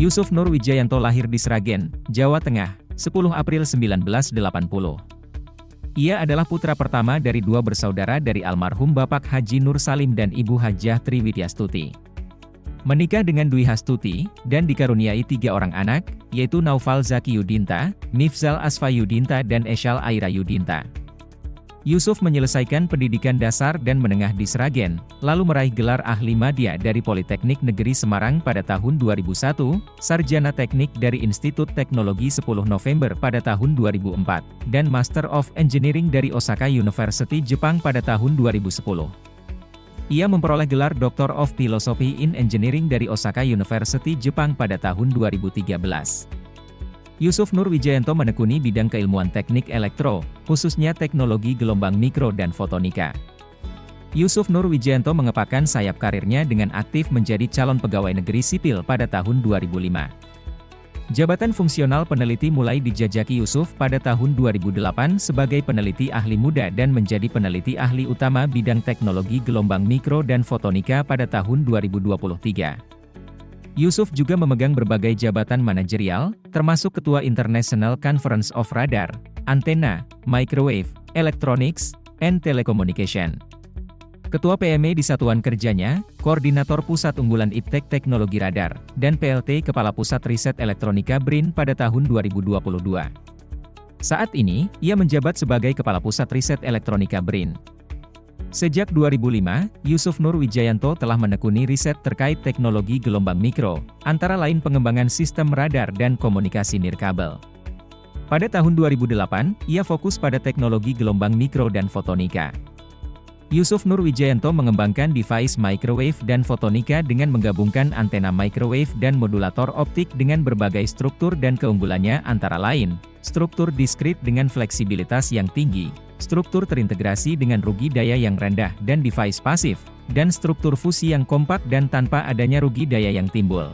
Yusuf Nur Wijayanto lahir di Sragen, Jawa Tengah, 10 April 1980. Ia adalah putra pertama dari dua bersaudara dari almarhum Bapak Haji Nur Salim dan Ibu Hajah Triwidyastuti. Menikah dengan Dwi Hastuti, dan dikaruniai 3 orang anak, yaitu Naufal Zaki Yudinta, Mifzal Asfa Yudinta dan Esyal Aira Yudinta. Yusuf menyelesaikan pendidikan dasar dan menengah di Sragen, lalu meraih gelar ahli madya dari Politeknik Negeri Semarang pada tahun 2001, sarjana teknik dari Institut Teknologi 10 November pada tahun 2004, dan Master of Engineering dari Osaka University Jepang pada tahun 2010. Ia memperoleh gelar Doctor of Philosophy in Engineering dari Osaka University Jepang pada tahun 2013. Yusuf Nur Wijayanto menekuni bidang keilmuan teknik elektro, khususnya teknologi gelombang mikro dan fotonika. Yusuf Nur Wijayanto mengepakkan sayap karirnya dengan aktif menjadi calon pegawai negeri sipil pada tahun 2005. Jabatan fungsional peneliti mulai dijajaki Yusuf pada tahun 2008 sebagai peneliti ahli muda dan menjadi peneliti ahli utama bidang teknologi gelombang mikro dan fotonika pada tahun 2023. Yusuf juga memegang berbagai jabatan manajerial, termasuk Ketua International Conference of Radar, Antenna, Microwave, Electronics, and Telecommunication. Ketua PME di satuan kerjanya, Koordinator Pusat Unggulan Iptek Teknologi Radar, dan PLT Kepala Pusat Riset Elektronika BRIN pada tahun 2022. Saat ini, ia menjabat sebagai Kepala Pusat Riset Elektronika BRIN. Sejak 2005, Yusuf Nur Wijayanto telah menekuni riset terkait teknologi gelombang mikro, antara lain pengembangan sistem radar dan komunikasi nirkabel. Pada tahun 2008, ia fokus pada teknologi gelombang mikro dan fotonika. Yusuf Nur Wijayanto mengembangkan device microwave dan fotonika dengan menggabungkan antena microwave dan modulator optik dengan berbagai struktur dan keunggulannya antara lain, struktur diskrit dengan fleksibilitas yang tinggi, struktur terintegrasi dengan rugi daya yang rendah dan device pasif, dan struktur fusi yang kompak dan tanpa adanya rugi daya yang timbul.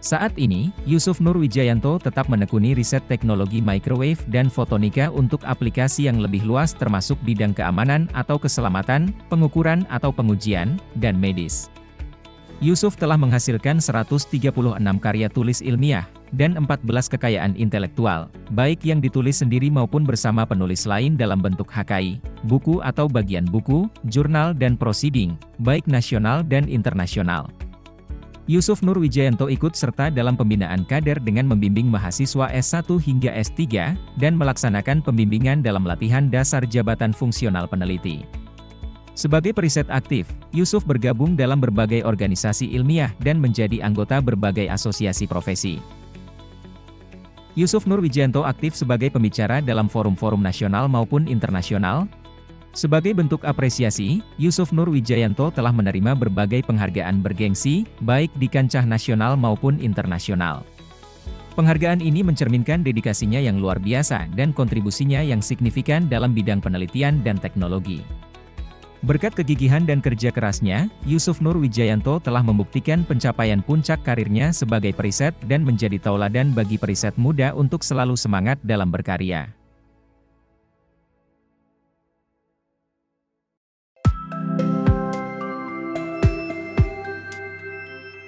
Saat ini, Yusuf Nur Wijayanto tetap menekuni riset teknologi microwave dan fotonika untuk aplikasi yang lebih luas termasuk bidang keamanan atau keselamatan, pengukuran atau pengujian, dan medis. Yusuf telah menghasilkan 136 karya tulis ilmiah, dan 14 kekayaan intelektual, baik yang ditulis sendiri maupun bersama penulis lain dalam bentuk HKI, buku atau bagian buku, jurnal dan proceeding, baik nasional dan internasional. Yusuf Nur Wijayanto ikut serta dalam pembinaan kader dengan membimbing mahasiswa S1 hingga S3, dan melaksanakan pembimbingan dalam latihan dasar jabatan fungsional peneliti. Sebagai periset aktif, Yusuf bergabung dalam berbagai organisasi ilmiah dan menjadi anggota berbagai asosiasi profesi. Yusuf Nur Wijayanto aktif sebagai pembicara dalam forum-forum nasional maupun internasional. Sebagai bentuk apresiasi, Yusuf Nur Wijayanto telah menerima berbagai penghargaan bergengsi, baik di kancah nasional maupun internasional. Penghargaan ini mencerminkan dedikasinya yang luar biasa dan kontribusinya yang signifikan dalam bidang penelitian dan teknologi. Berkat kegigihan dan kerja kerasnya, Yusuf Nur Wijayanto telah membuktikan pencapaian puncak karirnya sebagai periset dan menjadi tauladan bagi periset muda untuk selalu semangat dalam berkarya.